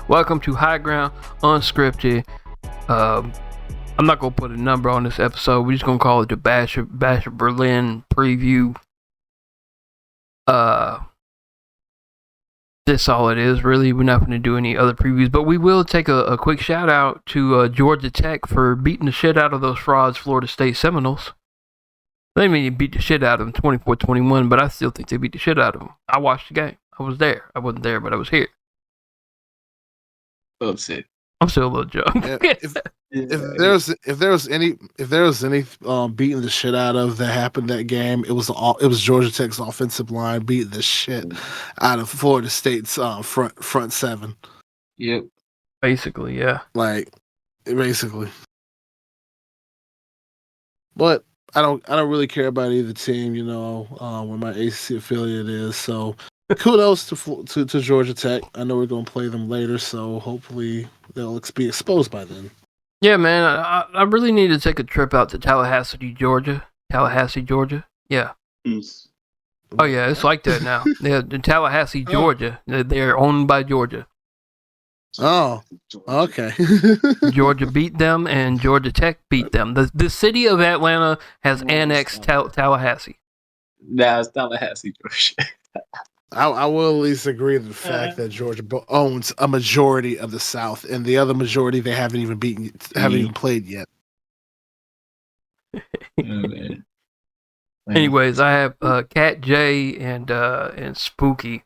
Welcome to High Ground Unscripted. I'm not gonna put a number on this episode. We're just gonna call it the Basher Berlin preview. That's all it is, really. We're not gonna do any other previews, but we will take a quick shout out to Georgia Tech for beating the shit out of those frauds, Florida State Seminoles. They didn't mean beat the shit out of them 24-21, but I still think they beat the shit out of them. I watched the game. I was there. I wasn't there, but I was here. Upset. I'm still a little drunk. If there was any beating the shit out of that happened that game, it was Georgia Tech's offensive line beating the shit out of Florida State's front seven. Yep. Basically, yeah. Basically. But I don't really care about either team, where my ACC affiliate is. So kudos to Georgia Tech. I know we're gonna play them later, so hopefully they'll be exposed by then. Yeah, man. I really need to take a trip out to Tallahassee, Georgia. Yeah. Oh yeah, it's like that now. Yeah, in Tallahassee, Georgia. They're owned by Georgia. Oh, okay. Georgia beat them, and Georgia Tech beat them. The city of Atlanta has annexed Tallahassee. Nah, it's Tallahassee, Georgia. I will at least agree with the fact that Georgia owns a majority of the South, and the other majority they haven't even played yet. Oh, man. Anyways, I have Cat J and Spooky.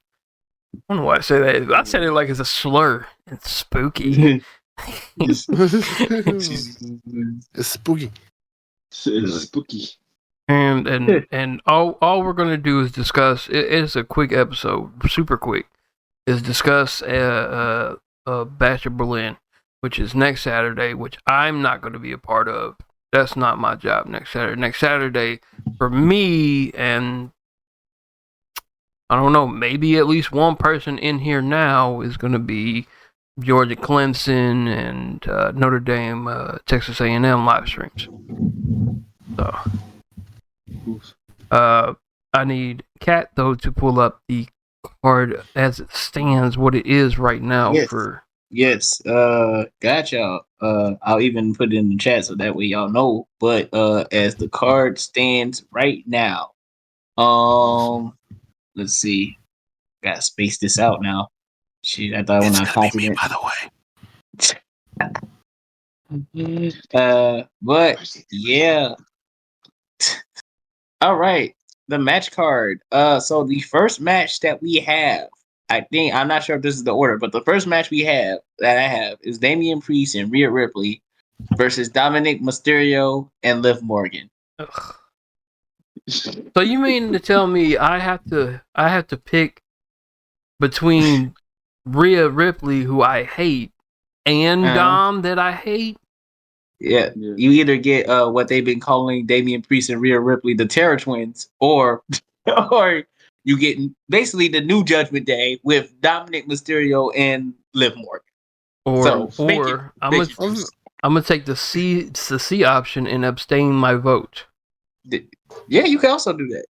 I don't know why I say that. I said it like it's a slur. It's spooky. It's spooky. It's spooky. And all we're gonna do is discuss. It's a quick episode, super quick. Is discuss Basher Berlin, which is next Saturday, which I'm not going to be a part of. That's not my job next Saturday. Next Saturday for me, and I don't know, maybe at least one person in here now is going to be Georgia Clemson and Notre Dame Texas A&M live streams. So I need Kat though to pull up the card as it stands, what it is right now. Yes. Got y'all. I'll even put it in the chat so that way y'all know. But as the card stands right now, let's see. Gotta space this out now. Shit, I thought when I copied it. By the way. But yeah. All right. The match card. So the first match that we have, I'm not sure if this is the order, but the first match I have is Damian Priest and Rhea Ripley versus Dominic Mysterio and Liv Morgan. Ugh. So you mean to tell me I have to pick between Rhea Ripley, who I hate, and Dom that I hate? Yeah, you either get what they've been calling Damian Priest and Rhea Ripley the Terror Twins, or you get basically the new Judgment Day with Dominic Mysterio and Liv Morgan. Or I'm gonna take the C option and abstain my vote. Yeah, you can also do that.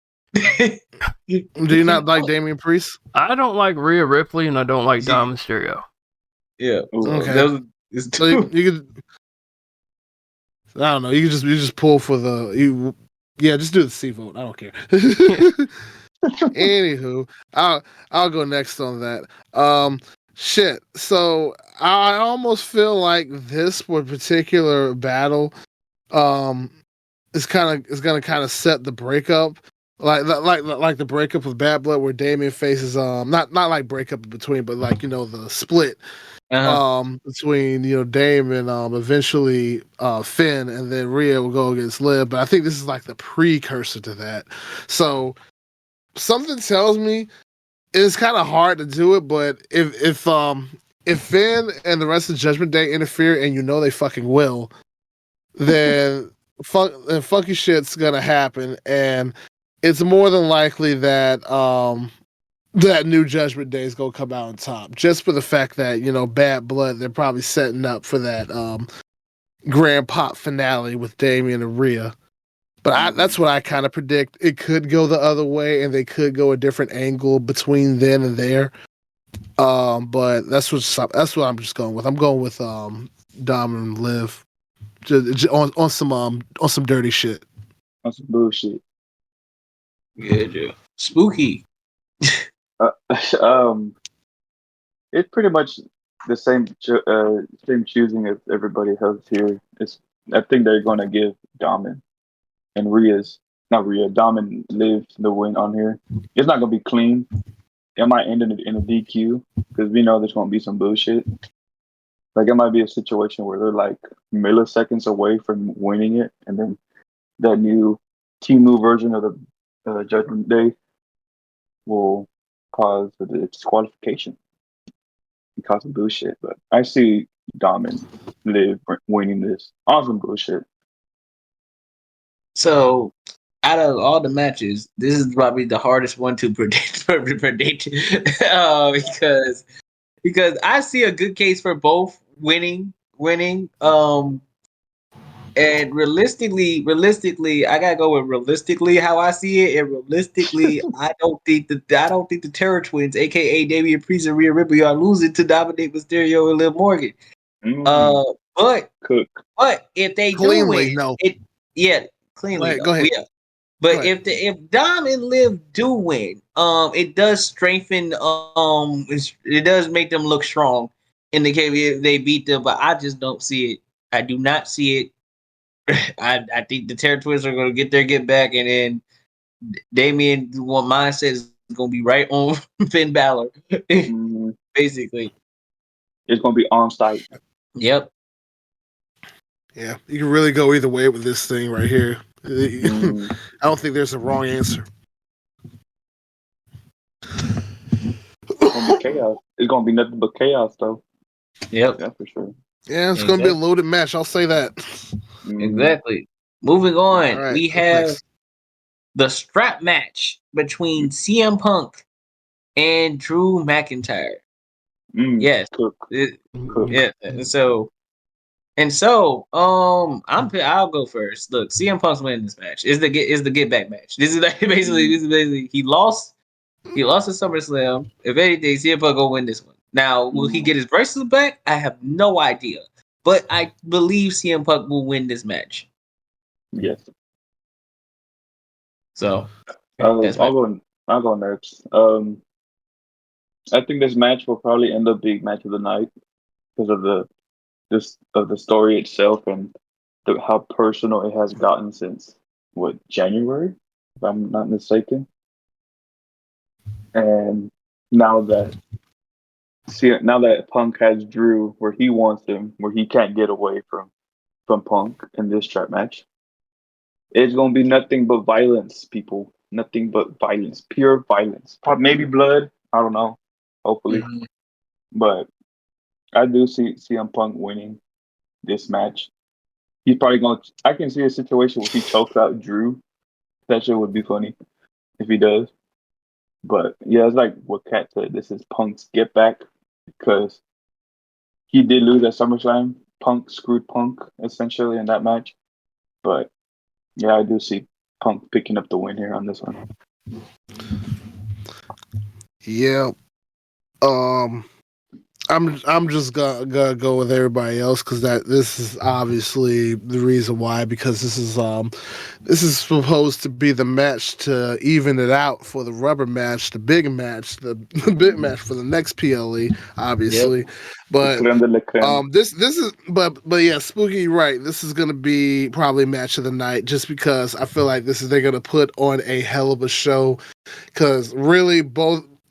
Do you not like Damian Priest? I don't like Rhea Ripley and I don't like Dom Mysterio. Yeah. Okay. So you could. I don't know. You just pull for just do the C vote. I don't care. Anywho, I'll go next on that. Shit. So I almost feel like this particular battle, is gonna set the breakup, like the breakup with Bad Blood, where Damien faces not like breakup in between, but like the split. Between Dame and eventually Finn, and then Rhea will go against Liv. But I think this is like the precursor to that. So something tells me it's kind of hard to do it. But if Finn and the rest of Judgment Day interfere, and they fucking will, then funky shit's gonna happen, and it's more than likely that that new Judgment Day is gonna come out on top, just for the fact that Bad Blood, they're probably setting up for that grand pop finale with Damian and Rhea. But that's what I kind of predict. It could go the other way, and they could go a different angle between then and there. But that's what I'm just going with. I'm going with Dom and Liv on some dirty shit. On some bullshit. Yeah. Spooky. Uh, um, it's pretty much the same choosing as everybody else here. I think they're gonna give Dom and Rhea's not Rhea, Dom and Liv the win on here. It's not gonna be clean. It might end in a DQ because we know there's gonna be some bullshit. Like it might be a situation where they're like milliseconds away from winning it, and then that new Timu version of the Judgment Day will cause the disqualification because of bullshit. But I see Dom and Liv winning this. Awesome bullshit. So, out of all the matches, this is probably the hardest one to predict. Because I see a good case for both winning. And realistically, I gotta go with realistically how I see it. And realistically, I don't think the Terror Twins, aka Damian Priest and Rhea Ripley, are losing to Dominic Mysterio and Liv Morgan. But Cook. But if they Cleanly, do win, no. cleanly. Go ahead. Yeah. But if Dom and Liv do win, it does strengthen. It does make them look strong in the case if they beat them. But I just don't see it. I do not see it. I think the Terror Twins are going to get back, and then Damien, one mindset is going to be right on Finn Balor, basically. It's going to be on site. Yep. Yeah, you can really go either way with this thing right here. I don't think there's a wrong answer. Chaos. It's going to be nothing but chaos, though. Yep. Yeah, for sure. Yeah, it's going to be a loaded match. I'll say that. Exactly. Moving on, right, we have the strap match between CM Punk and Drew McIntyre. Yes. Cook. Yeah. I'll go first. Look, CM Punk's winning this match. Is the get back match. This is basically he lost at SummerSlam. If anything, CM Punk gonna win this one. Now, will he get his bracelet back? I have no idea. But I believe CM Punk will win this match. Yes. So I'll go next. I think this match will probably end up being match of the night because of the story itself and how personal it has gotten since January, if I'm not mistaken. And now that Punk has Drew where he wants him, where he can't get away from Punk in this trap match, it's gonna be nothing but violence, people. Nothing but violence, pure violence. Maybe blood. I don't know. Hopefully, but I do see CM Punk winning this match. He's probably going to. I can see a situation where he chokes out Drew. That shit would be funny if he does. But yeah, it's like what Kat said. This is Punk's get back because he did lose at SummerSlam. Punk screwed Punk essentially in that match. But yeah, I do see Punk picking up the win here on this one. Yeah. I'm just gonna go with everybody else because this is obviously the reason why, because this is supposed to be the match to even it out for the rubber match, the big match for the next PLE, obviously. Yep. But this is but yeah, Spooky, right. This is gonna be probably match of the night just because I feel like they're gonna put on a hell of a show because really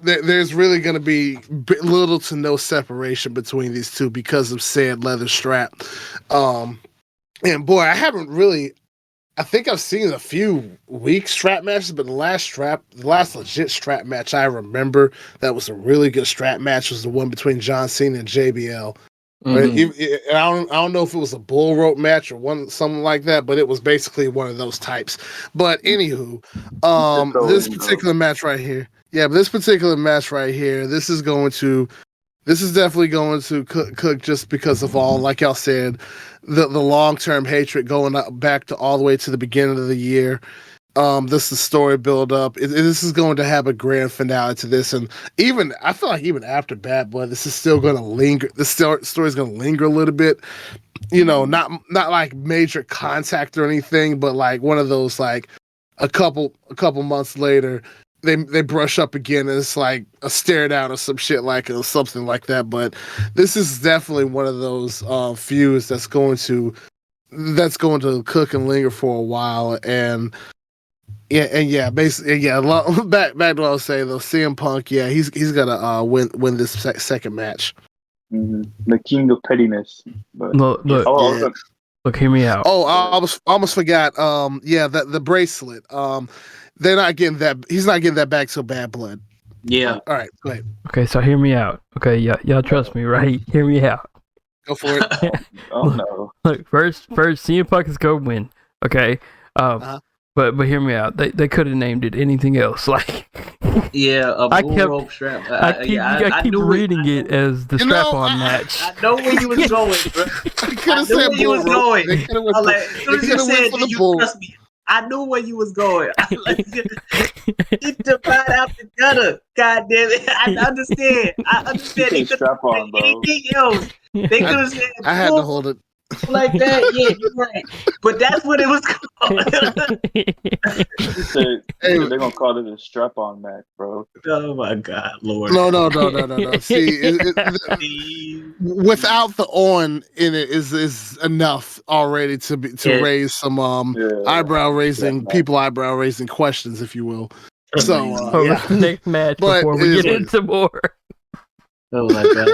there's really going to be little to no separation between these two because of said leather strap. And boy, I think I've seen a few weak strap matches, but the last legit strap match I remember that was a really good strap match was the one between John Cena and JBL. Mm-hmm. I don't know if it was a bull rope match or something like that, but it was basically one of those types. But anywho, this particular match right here. Yeah, but this particular match right here, this is definitely going to cook just because of all, like y'all said, the long-term hatred going back to all the way to the beginning of the year. This is the story build up. This is going to have a grand finale to this, and even I feel like even after Bad Blood, this is still going to linger. The story is going to linger a little bit. You know, not like major contact or anything, but like one of those like a couple months later, they brush up again, and it's like a stare down or some shit like or something like that. But this is definitely one of those feuds that's going to cook and linger for a while, and. Yeah, basically, yeah. Back to what I was saying though, CM Punk, yeah, he's gonna win this second match. Mm-hmm. The king of pettiness. But Look, look, hear me out. Oh, I almost forgot. Yeah, the bracelet. They're not getting that. He's not getting that back till Bad Blood. Yeah. All right, go ahead. Okay, so hear me out. Okay, y'all trust me, right? Hear me out. Go for it. oh no. Look, first, CM Punk is gonna win. Okay. But hear me out. They could have named it anything else. Like yeah, a bull rope strap. I keep reading it as the strap-on match. I know where you was going, bro. I knew where you was going. As soon as you said that, you trust me. I knew where you was going. Get the pot out the gutter. God damn it. I understand. They could have said anything else. They could have said I had to hold it. Like that, yeah, you're right. But that's what it was called. They're gonna call it a strap-on match, bro. Oh my God, Lord! No. See, without the on in it is enough already to raise some eyebrow raising questions, if you will. So next match before we get into more. Oh my God.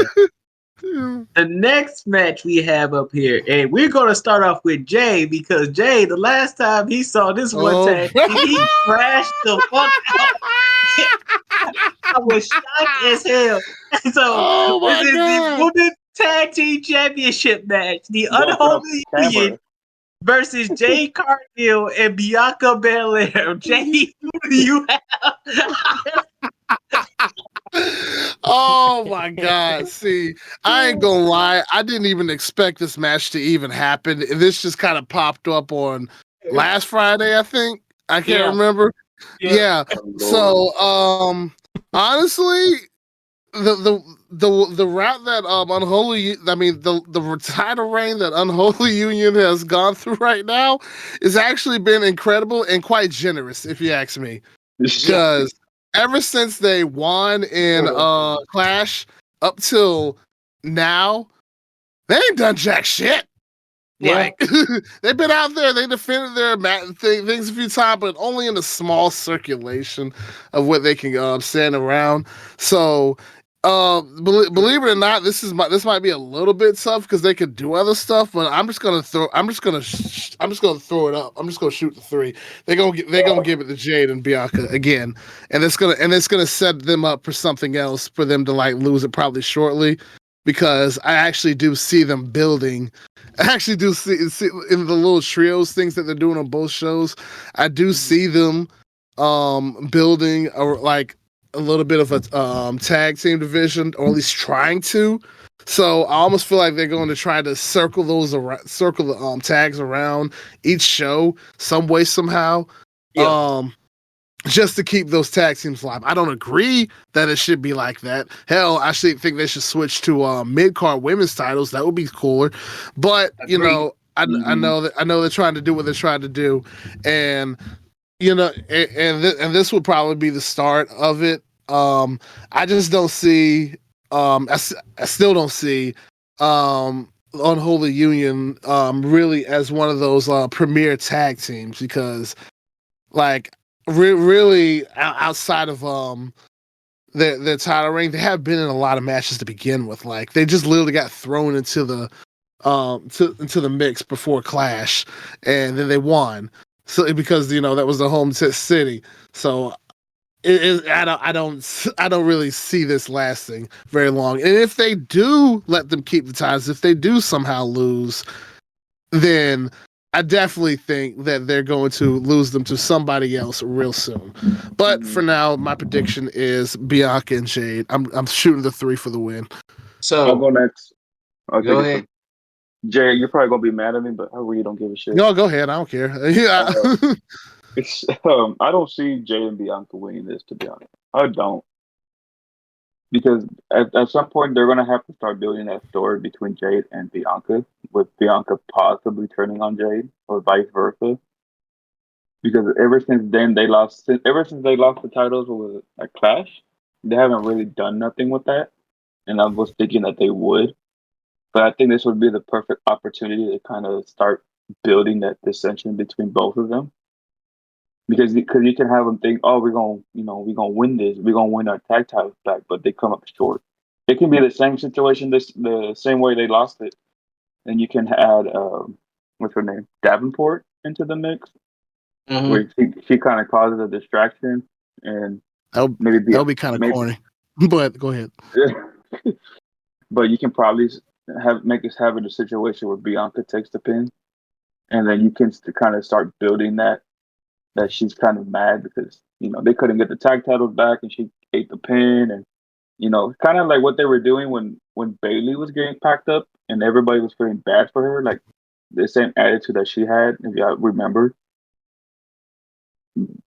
The next match we have up here, and we're going to start off with Jay, because Jay, the last time he saw this one tag, he crashed the fuck out. I was shocked as hell. So this is the Women's Tag Team Championship match, the Unholy Union versus Jade Cargill and Bianca Belair. Jay, who do you have? Oh my God. See, I ain't gonna lie. I didn't even expect this match to even happen. This just kind of popped up on last Friday, I think. I can't remember. Yeah. So honestly, the route that the title reign that Unholy Union has gone through right now has actually been incredible and quite generous, if you ask me. Because ever since they won in Clash up till now, they ain't done jack shit. Yeah. Like they've been out there, they defended their things a few times, but only in a small circulation of what they can stand around. So believe it or not, this might be a little bit tough because they could do other stuff, but I'm just gonna throw it up. I'm just gonna shoot the three. They're gonna give it to Jade and Bianca again, and it's gonna set them up for something else for them to like lose it probably shortly, because I actually do see them building. I actually do see in the little trios things that they're doing on both shows. I do see them building a little bit of a tag team division, or at least trying to. So I almost feel like they're going to try to circle the tags around each show some way somehow, just to keep those tag teams alive. I don't agree that it should be like that. Hell, I actually think they should switch to mid-card women's titles. That would be cooler. But you know, I know they're trying to do what they're trying to do, and you know, and this would probably be the start of it. I just don't see. I still don't see Unholy Union really as one of those premier tag teams, because like really outside of their title reign, they have been in a lot of matches to begin with. Like they just literally got thrown into the into the mix before Clash, and then they won. So because you know that was the home city, so I don't really see this lasting very long. And if they do let them keep the ties, if they do somehow lose, then I definitely think that they're going to lose them to somebody else real soon. But for now, my prediction is Bianca and Jade. I'm shooting the 3 for the win. So I'll go next. Go ahead. Jay, you're probably gonna be mad at me, but I really don't give a shit. No, go ahead. I don't care. Yeah. I don't see Jay and Bianca winning this, to be honest. I don't. Because at some point they're gonna have to start building that story between Jade and Bianca, with Bianca possibly turning on Jade or vice versa. Because ever since then ever since they lost the titles with a Clash, they haven't really done nothing with that. And I was thinking that they would, but I think this would be the perfect opportunity to kind of start building that dissension between both of them. Because you can have them think, oh, we're gonna win this, we're gonna win our tag titles back, but they come up short. It can be the same situation, the same way they lost it. And you can add what's her name, Davenport, into the mix, where she kind of causes a distraction, and that'll be kind of corny. But go ahead. But you can probably make us have a situation where Bianca takes the pin, and then you can kind of start building that she's kind of mad because they couldn't get the tag titles back, and she ate the pin, and kind of like what they were doing when Bailey was getting packed up, and everybody was feeling bad for her, like the same attitude that she had, if y'all remember,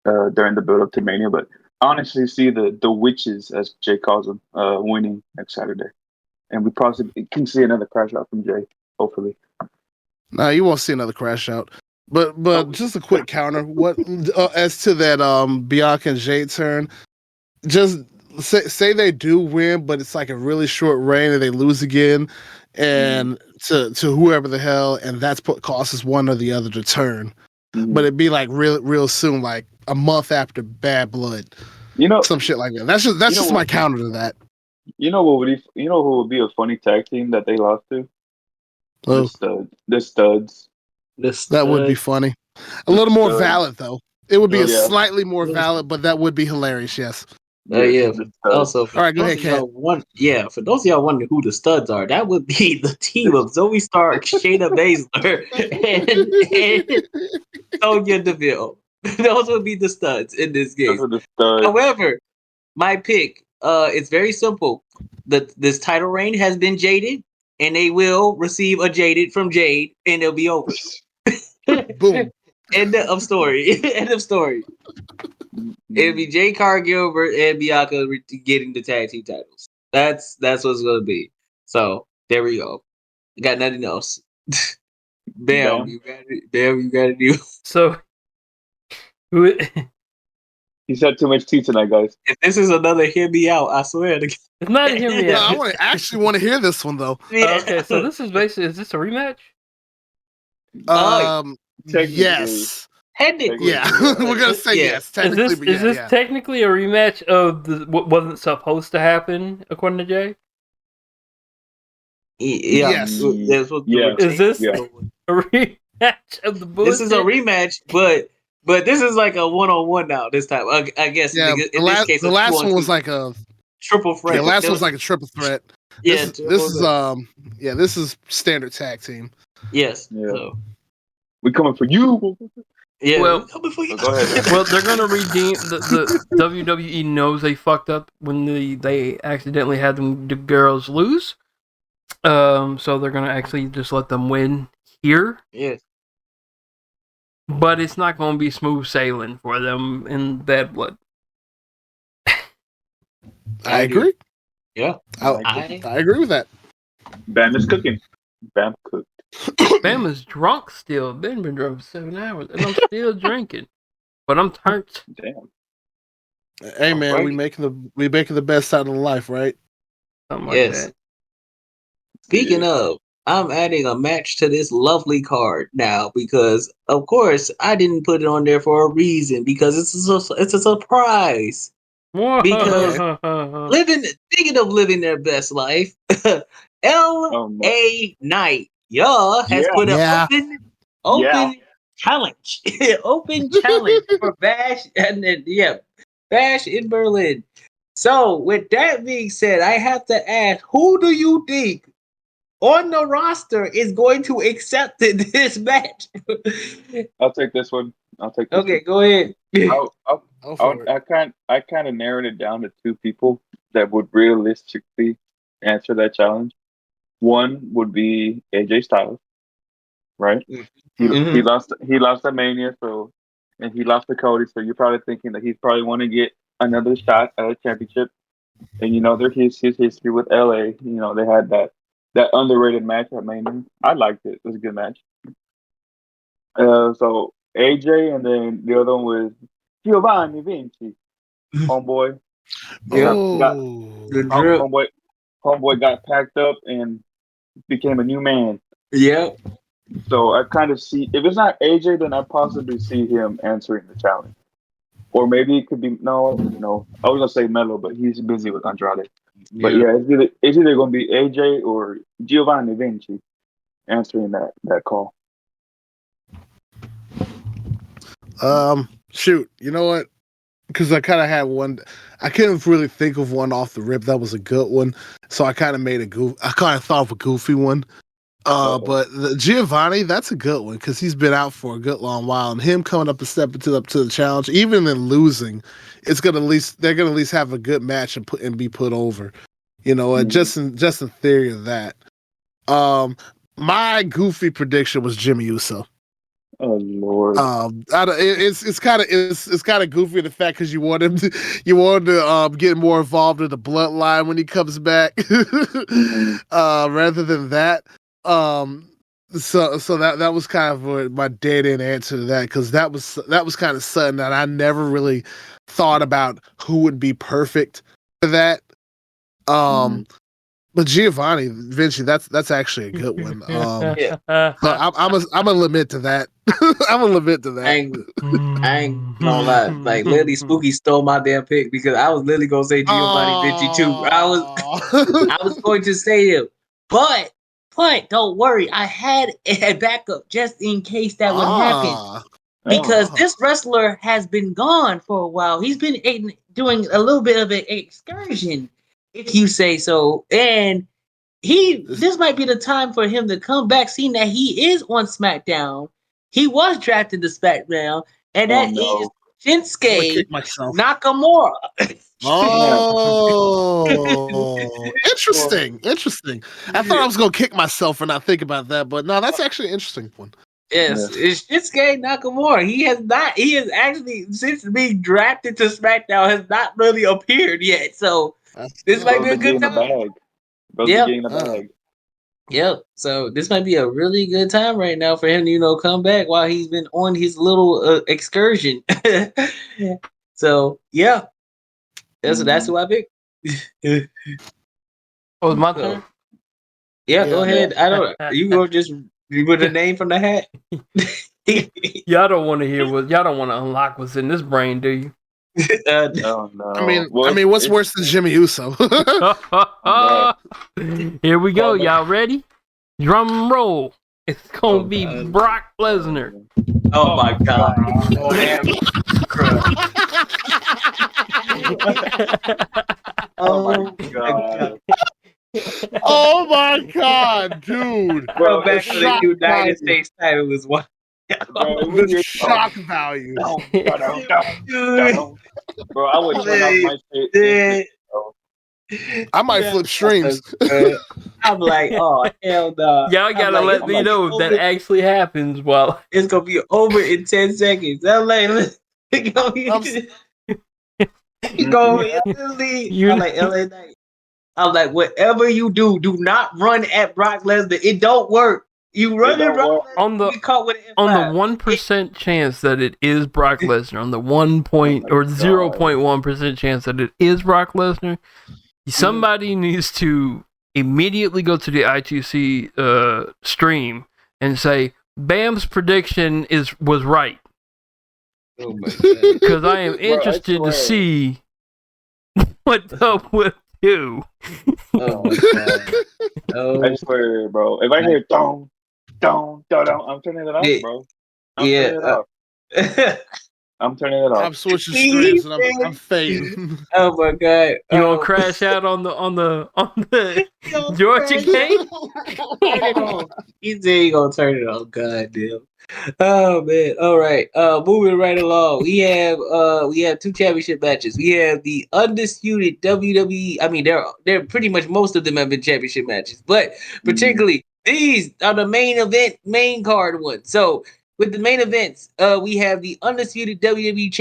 during the build up to Mania. But honestly, see the witches, as Jay calls them, winning next Saturday, and we possibly can see another crash out from Jay, hopefully. No, you won't see another crash out. But just a quick counter. What as to that Bianca and Jade turn? Just say they do win, but it's like a really short reign and they lose again, and to whoever the hell, and that's what causes one or the other to turn. But it'd be like real soon, like a month after Bad Blood, some shit like that. That's just my counter to that. Who would be a funny tag team that they lost to? The Studs. That would be funny. A little more valid though. It would be slightly more valid, but that would be hilarious. Yes. Also, all right, go ahead, Kat. For those of y'all wondering who the Studs are, that would be the team of Zoe Stark, Shayna Baszler, and Sonya Deville. Those would be the Studs in this game. However, my pick, it's very simple. This title reign has been jaded, and they will receive a jaded from Jade, and it'll be over. Boom. End of story. End of story. It'll be Jade Cargill and Bianca getting the tag team titles. That's what it's gonna be. So there we go. Got nothing else. Bam, you got it. Bam, you got it. You. So he said too much tea tonight, guys. If this is another hear me out, I swear. It's not a hear me out. I actually want to hear this one though. Okay, so this is basically, is this a rematch? Yes. Technically, yeah. We're gonna say yes. Technically, is this technically a rematch of what wasn't supposed to happen, according to Jay? Yes. Is this a rematch of the bullshit? This is a rematch, but this is like a one-on-one now. This time, I guess. Yeah. The last one was like a triple threat. The last one was like a triple threat. This is standard tag team. Yes. Yeah. So. We're coming for you. Yeah. Well, go ahead. Well, they're gonna redeem the WWE knows they fucked up when they accidentally had the girls lose. So they're gonna actually just let them win here. Yes. But it's not gonna be smooth sailing for them in Bad Blood. I agree. Yeah. I agree with that. Bam is cooking. Bam cooked. Bam is drunk still. Been drunk for 7 hours, and I'm still drinking. But I'm turned. Damn. Hey man, right. we making the best out of life, right? Something like that. Speaking of, I'm adding a match to this lovely card now because, of course, I didn't put it on there for a reason because it's a surprise. Because thinking of living their best life, L.A. Knight, has put an open challenge, open challenge for Bash, and then Bash in Berlin. So, with that being said, I have to ask, who do you think on the roster is going to accept this match? I'll take this one. Okay, go ahead. I kind of narrowed it down to two people that would realistically answer that challenge. One would be AJ Styles, right? He lost at Mania, so and he lost to Cody. So you're probably thinking that he's probably want to get another shot at a championship. And they're his history with LA. They had that underrated match at Mania. I liked it. It was a good match. So AJ, and then the other one was Giovanni Vinci, homeboy. Yeah. Oh. Homeboy got packed up and became a new man. Yep. So I kind of see, if it's not AJ, then I possibly see him answering the challenge. Or maybe it could be no. I was gonna say Melo, but he's busy with Andrade. But yeah, it's either gonna be AJ or Giovanni Vinci answering that call. Shoot, you know what? Because I kind of had one. I couldn't really think of one off the rip that was a good one, so I kind of made I kind of thought of a goofy one. But the Giovanni, that's a good one because he's been out for a good long while, and him coming up and stepping up to the challenge, even in losing, they're gonna at least have a good match and be put over. Just in theory of that. My goofy prediction was Jimmy Uso. Oh Lord! It's kind of goofy in the fact because you want him to get more involved in the bloodline when he comes back, rather than that. So that was kind of my dead-end answer to that, because that was kind of sudden that I never really thought about who would be perfect for that. But Giovanni Vinci, that's actually a good one. So I'm gonna admit to that. I'm gonna admit to that. I ain't gonna lie. Like, literally, Spooky stole my damn pick because I was literally gonna say Giovanni Vinci too. I was going to say him, but don't worry, I had a backup just in case that would happen. Because this wrestler has been gone for a while. He's been doing a little bit of an excursion, if you say so. And this might be the time for him to come back, seeing that he is on SmackDown. He was drafted to SmackDown, and that is Shinsuke Nakamura. Interesting. I thought I was gonna kick myself for not thinking about that, but no, that's actually an interesting one. Yes, it's Shinsuke Nakamura. He has actually, since being drafted to SmackDown, has not really appeared yet. So this might be a good time. Yep. So this might be a really good time right now for him to, come back while he's been on his little excursion. So yeah, that's who I picked. Oh, it's my turn. Yeah, go ahead. I don't. You go just put a name from the hat. Y'all don't want to unlock what's in this brain, do you? No. I mean, what's worse than Jimmy Uso? Here we go. Y'all ready? Drum roll. It's gonna be Brock Lesnar. Oh my God! Oh my God! Oh my God, dude! Bro, back to the United States title was what? The shock value. Bro, I would turn off my shit. I might flip streams. I'm like, oh hell no! Y'all gotta let me know if that actually happens. Well, it's gonna be over in 10 seconds. I'm like, it's gonna be. I'm like LA Knight. I'm like, whatever you do not run at Brock Lesnar. It don't work. You run at Brock Lesnar, on the 1% chance that it is Brock Lesnar, on the 0.1% chance that it is Brock Lesnar, somebody needs to immediately go to the I2C stream and say Bam's prediction was right. Oh my God! Because I am interested to see what's up with you. Oh my God! Oh. I swear, bro. If I hear don't, I'm turning it off, bro. I'm turning it off. I'm switching streams and I'm fading. Oh my God! You gonna crash out on the Georgia game? He said he gonna turn it on. God damn. Oh man. All right. Moving right along. We have 2 championship matches. We have the undisputed WWE. I mean, they're pretty much, most of them have been championship matches, but particularly these are the main card ones. So with the main events, we have the undisputed WWE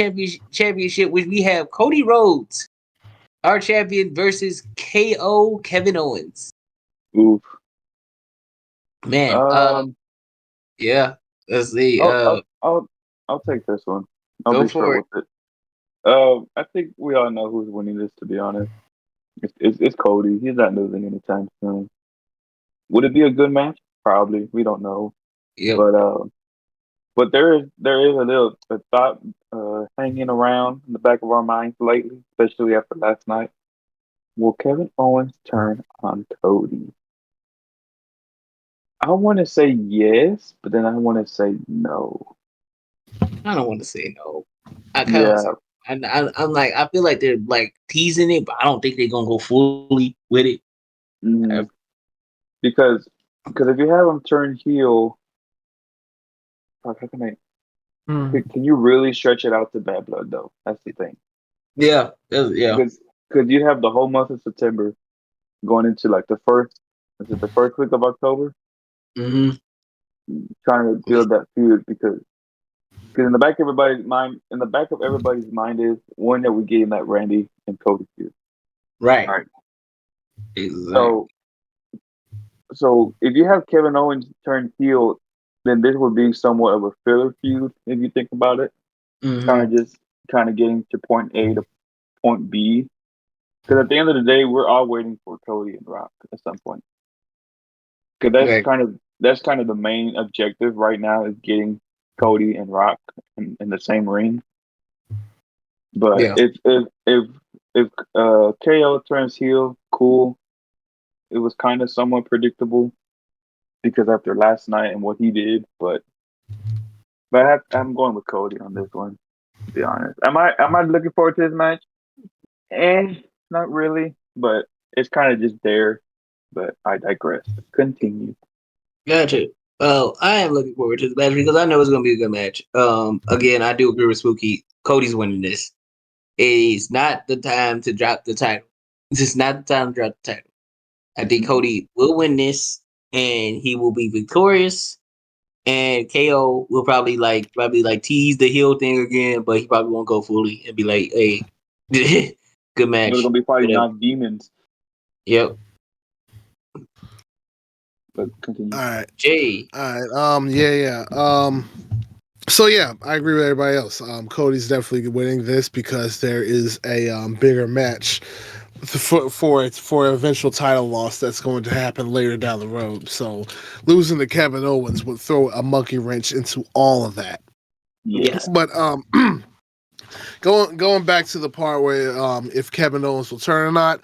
Championship, which we have Cody Rhodes, our champion, versus KO Kevin Owens. Oof. Man, yeah. Let's see. I'll take this one. I'll Go be for straight it. with it. I think we all know who's winning this. To be honest, it's Cody. He's not losing anytime soon. Would it be a good match? Probably. We don't know. Yep. But there is a thought hanging around in the back of our minds lately, especially after last night. Will Kevin Owens turn on Cody? I want to say yes, but then I want to say no. I don't want to say no. I kind Yeah, of. I'm like, I feel like they're like teasing it, but I don't think they're gonna go fully with it. mhm. because if you have him turn heel, fuck, how can I? Mm. Can you really stretch it out to Bad Blood though? That's the thing. Yeah. Because you have the whole month of September going into like the first week of October, Mm-hmm. trying to build that feud because in the back of everybody's mind is when are we getting that Randy and Cody feud? Right. All right. Exactly. So if you have Kevin Owens turn heel, then this would be somewhat of a filler feud if you think about it. Mm-hmm. Kind of getting to point A to point B. Because at the end of the day, we're all waiting for Cody and Rock at some point. Because Right. that's kind of the main objective right now is getting Cody and Rock in the same ring. But Yeah. if KO turns heel, cool. It was kind of somewhat predictable because after last night and what he did, but I'm going with Cody on this one. To be honest, am I looking forward to this match? Not really, but it's kind of just there. But I digress. Continue. Gotcha. Well, I am looking forward to the match because I know it's gonna be a good match. Again, I do agree with Spooky. Cody's winning this. It's not the time to drop the title. It's just not the time to drop the title. I think Cody will win this, and he will be victorious. And KO will probably tease the heel thing again, but he probably won't go fully and be like, "Hey, good We're match." gonna be fighting Whatever. not demons. Yep. But continue. All right. Jay. All right. Yeah. So yeah, I agree with everybody else. Cody's definitely winning this because there is a bigger match for an eventual title loss that's going to happen later down the road. So losing to Kevin Owens would throw a monkey wrench into all of that. Yeah. Yes. But going back to the part where if Kevin Owens will turn or not,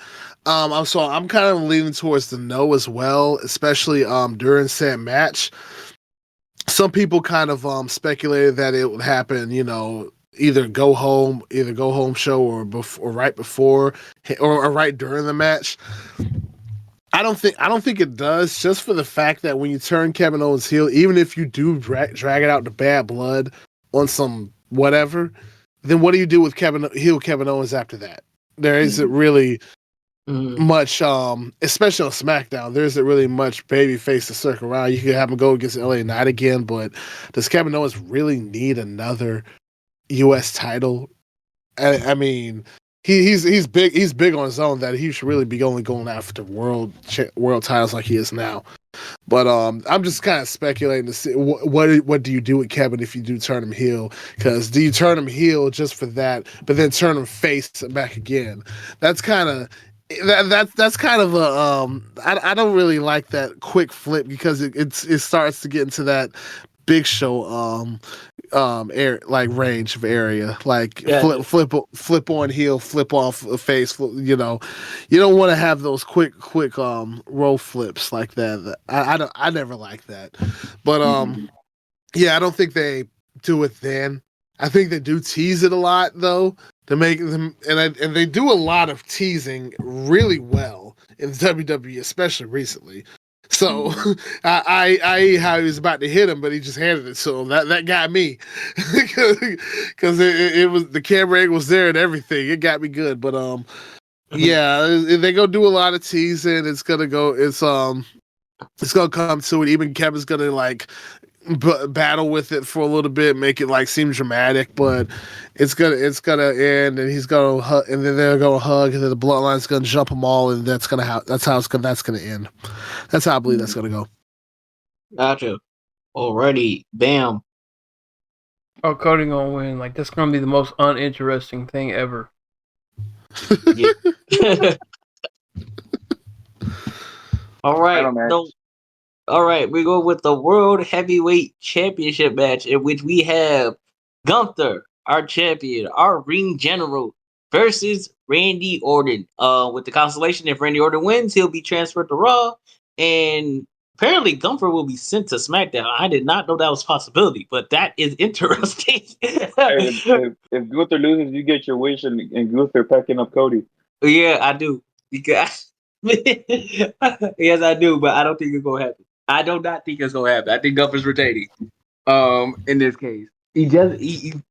I'm kind of leaning towards the no as well, especially during said match. Some people kind of speculated that it would happen, either go home show or right before or right during the match. I don't think it does, just for the fact that when you turn Kevin Owens heel, even if you do drag it out to Bad Blood on some whatever, then what do you do with Kevin Owens after that? There isn't really much, especially on SmackDown, there isn't really much babyface to circle around. You could have him go against LA Knight again, but does Kevin Owens really need another U.S. title? I mean, he's big on his own that he should really be only going after world titles like he is now. But I'm just kind of speculating to see what do you do with Kevin if you do turn him heel? Because do you turn him heel just for that, but then turn him face back again? That's kind of that's kind of a I don't really like that quick flip because it starts to get into that Big Show range of area, like flip on heel, flip off face, you don't want to have those quick roll flips like that. I never like that, but yeah, I don't think they do it then. I think they do tease it a lot though to make them, and they do a lot of teasing really well in WWE, especially recently. So I how he was about to hit him, but he just handed it to him. That got me because it was the camera angle was there and everything. It got me good, but yeah, they gonna do a lot of teasing. It's gonna come to it. Even Kevin's gonna battle with it for a little bit, make it like seem dramatic, but it's gonna end, and he's gonna and then they're gonna hug, and then the bloodline's gonna jump them all, and that's gonna end. That's how I believe that's gonna go. Gotcha. Already, bam. Oh, Cody gonna win. Like that's gonna be the most uninteresting thing ever. Yeah. All right. No. All right. We go with the World Heavyweight Championship match, in which we have Gunther, our champion, our ring general, versus Randy Orton. With the consolation, if Randy Orton wins, he'll be transferred to Raw, and apparently Gunther will be sent to SmackDown. I did not know that was a possibility, but that is interesting. If Gunther loses, you get your wish, and Gunther packing up Cody. Yeah, I do. Because yes, I do, but I don't think it's gonna happen. I do not think it's gonna happen. I think Gunther's retaining. In this case, he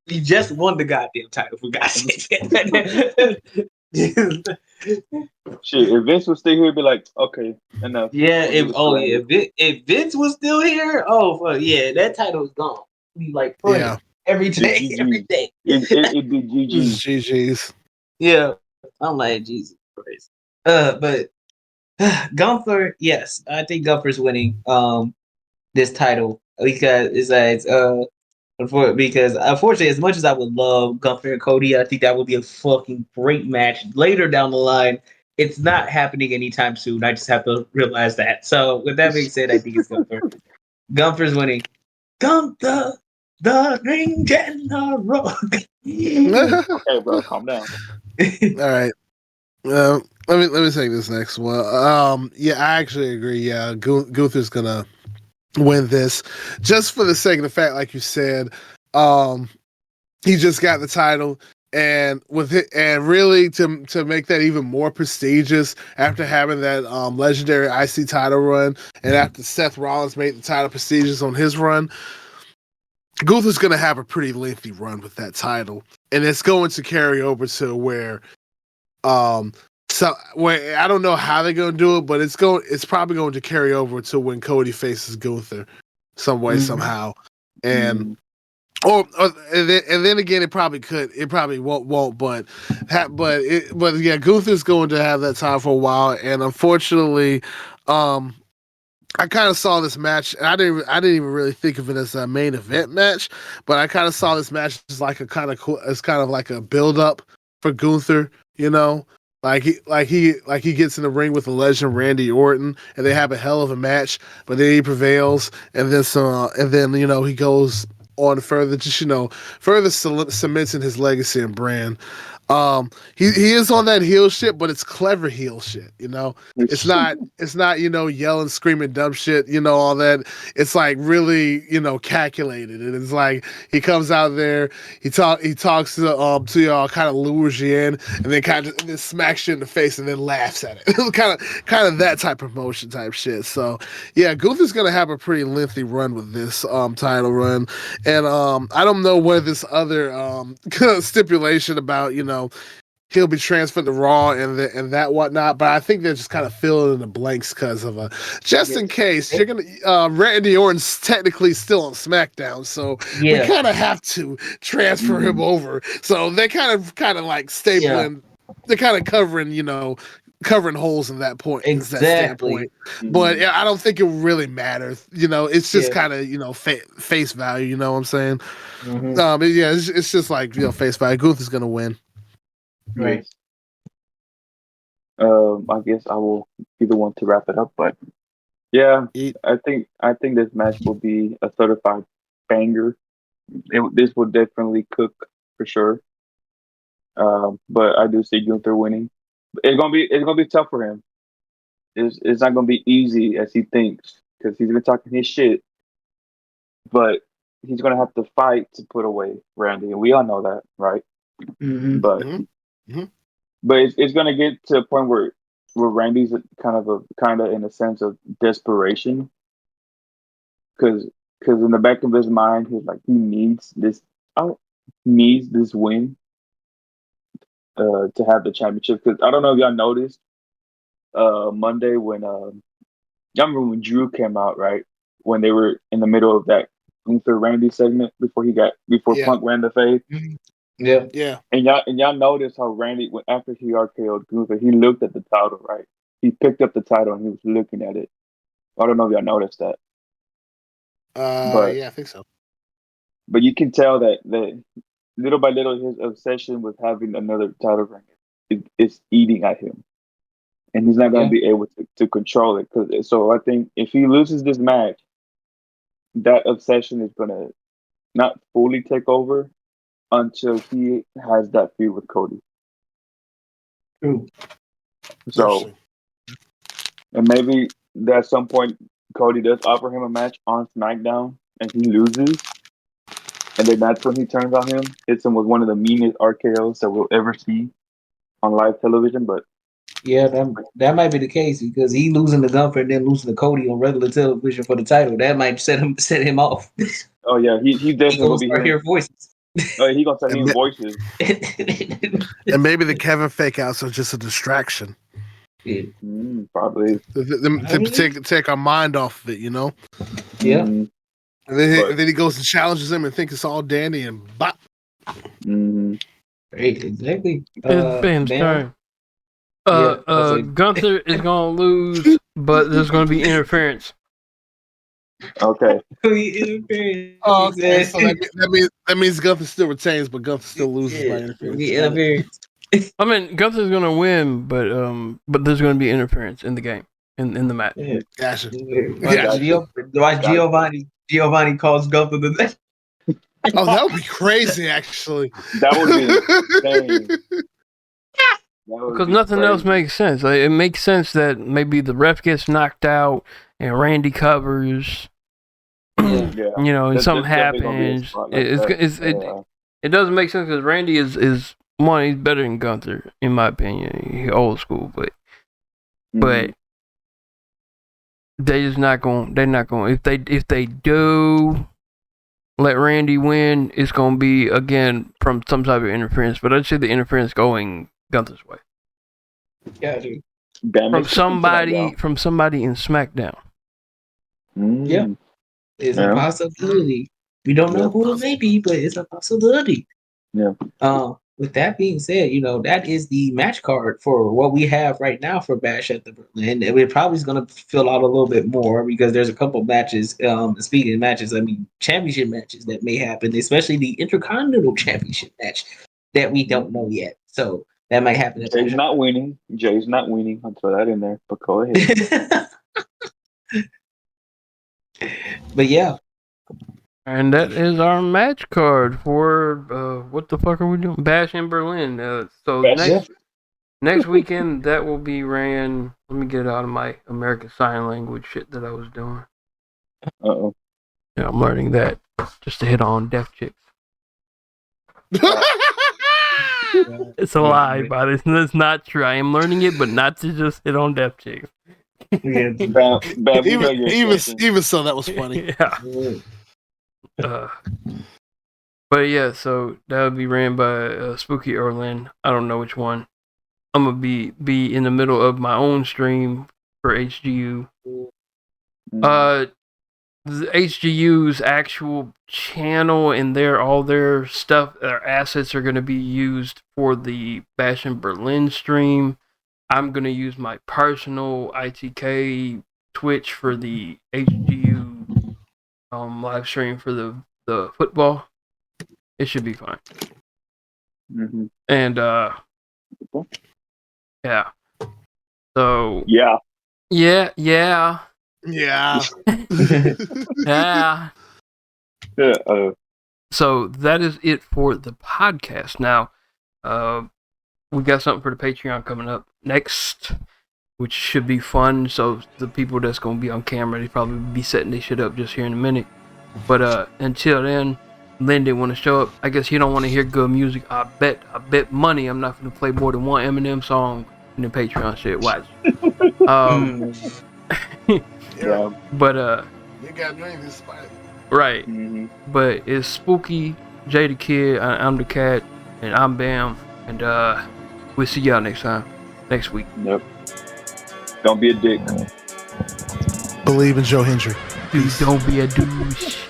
just won the goddamn title for God's sake. Shit, if Vince was still here, he'd be like, okay, enough. Yeah. If Vince was still here, yeah, that title's gone. Be like Yeah, every day, GG. every day. It'd be GG. GG's. Yeah, I'm like Jesus Christ. But Gunther, yes, I think Gunther's winning this title because because unfortunately, as much as I would love Gunther and Cody, I think that would be a fucking great match later down the line. It's not happening anytime soon. I just have to realize that. So with that being said, I think it's Gunther. Gunther's winning. Gunther, the ring general. Okay, bro, calm down. All right. Let me take this next one. Yeah, I actually agree. Yeah, Gunther's gonna win this, just for the sake of the fact, like you said, he just got the title, and with it, and really to make that even more prestigious after having that legendary IC title run, and after Seth Rollins made the title prestigious on his run, Gunther's gonna have a pretty lengthy run with that title, and it's going to carry over to where. So where I don't know how they're gonna do it, but it's probably going to carry over to when Cody faces Gunther some way, somehow. And and then again it probably won't, but yeah, Gunther's going to have that time for a while, and unfortunately, I kind of saw this match, and I didn't even really think of it as a main event match, but I kind of saw this match as like a kind of cool, as kind of like a build up for Gunther, you know. Like he gets in the ring with the legend Randy Orton, and they have a hell of a match. But then he prevails, and then he goes on further, just further cementing his legacy and brand. He is on that heel shit, but it's clever heel shit. It's not yelling, screaming, dumb shit. All that. It's like really calculated, and it's like he comes out there, he talks to y'all, kind of lures you in, and then kind of smacks you in the face, and then laughs at it. kind of that type of promotion type shit. So yeah, Gunther's gonna have a pretty lengthy run with this title run, and I don't know where this other stipulation about he'll be transferred to Raw and that whatnot, but I think they're just kind of filling in the blanks because of just in case you're gonna Randy Orton's technically still on SmackDown, so we kind of have to transfer him over. So they kind of like stapling, they're kind of covering holes in that point. Exactly. That standpoint. But yeah, I don't think it really matters. It's just kind of face value. You know what I'm saying? Yeah, it's just like face value. Gunther's gonna win. Right. I guess I will be the one to wrap it up, but yeah, I think this match will be a certified banger. This will definitely cook for sure. But I do see Gunther winning. It's gonna be tough for him. It's not gonna be easy as he thinks, because he's been talking his shit, but he's gonna have to fight to put away Randy, and we all know that, right? But but it's gonna get to a point where Randy's kind of in a sense of desperation, because in the back of his mind he's like, he needs this win to have the championship. Because I don't know if y'all noticed Monday when y'all remember when Drew came out, right, when they were in the middle of that Gunther Randy segment before Yeah. Punk ran the fade. Yeah. Yeah. And y'all noticed how Randy, after he RKO'd Gunther, he looked at the title, right? He picked up the title and he was looking at it. I don't know if y'all noticed that, but Yeah, I think so. you can tell that little by little his obsession with having another title ring is eating at him, and he's not going to be able to control it. So I think if he loses this match, that obsession is going to not fully take over until he has that feud with Cody. True. So, and maybe at some point Cody does offer him a match on SmackDown and he loses, and then that's when he turns on him, hits him with one of the meanest RKOs that we'll ever see on live television. But yeah, that might be the case because he losing to Gunther and then losing to Cody on regular television for the title. That might set him off. oh yeah, he definitely gonna gonna be start hearing voices. Oh, he gonna start hearing voices. And maybe the Kevin fake outs are just a distraction. Probably To take our mind off of it, you know? Yeah. And then he goes and challenges him and thinks it's all dandy and bop. Exactly. It's Ben's turn. Gunther is gonna lose, but there's gonna be interference. Okay. Oh, okay. So that means Gunther still retains, but Gunther still loses by interference. I mean, Gunther's gonna win, but there's gonna be interference in the game, in the match. Yeah. Gotcha. Giovanni calls Gunther the next. Oh, that would be crazy, actually. That would be insane. Because nothing else makes sense. Like, it makes sense that maybe the ref gets knocked out and Randy covers. Yeah. You know, and something happens. It doesn't make sense because Randy is he's better than Gunther in my opinion. He's old school, but they're not going. If they do let Randy win, it's going to be again from some type of interference. But I'd say the interference going Gunther's way. Yeah, dude. From somebody in SmackDown. Yeah. It's a possibility. We don't know who it may be, but it's a possibility. Yeah. With that being said, you know, that is the match card for what we have right now for Bash at the Berlin. And it probably is going to fill out a little bit more because there's a couple matches, speaking of matches, I mean, championship matches that may happen, especially the Intercontinental Championship match that we don't know yet. So that might happen. Jay's not winning. I'll throw that in there, but go ahead. But yeah. And that is our match card for what the fuck are we doing? Bash in Berlin. So next weekend that will be ran. Let me get out of my American Sign Language shit that I was doing. Uh-oh. Yeah, I'm learning that just to hit on deaf chicks. It's a lie, but it's not true. I am learning it, but not to just hit on deaf chicks. Even so, that was funny. Yeah. But yeah, so that would be ran by Spooky Orlin. I don't know which one. I'm gonna be in the middle of my own stream for HGU. The HGU's actual channel and all their stuff, their assets are gonna be used for the Bash in Berlin stream. I'm gonna use my personal ITK Twitch for the HGU live stream for the football. It should be fine. Mm-hmm. And yeah. So yeah. Yeah. So that is it for the podcast. Now, we got something for the Patreon coming up next, which should be fun. So the people that's gonna be on camera, they probably be setting their shit up just here in a minute. But until then, Lynn didn't want to show up. I guess he don't want to hear good music. I bet money I'm not gonna play more than one Eminem song in the Patreon shit. Watch. Yeah. But you got me this spot. Right. Mm-hmm. But it's Spooky, Jay the Kid, I'm the Cat, and I'm Bam, and we'll see y'all next week. Yep. Don't be a dick. Believe in Joe Hendry. Dude, don't be a douche.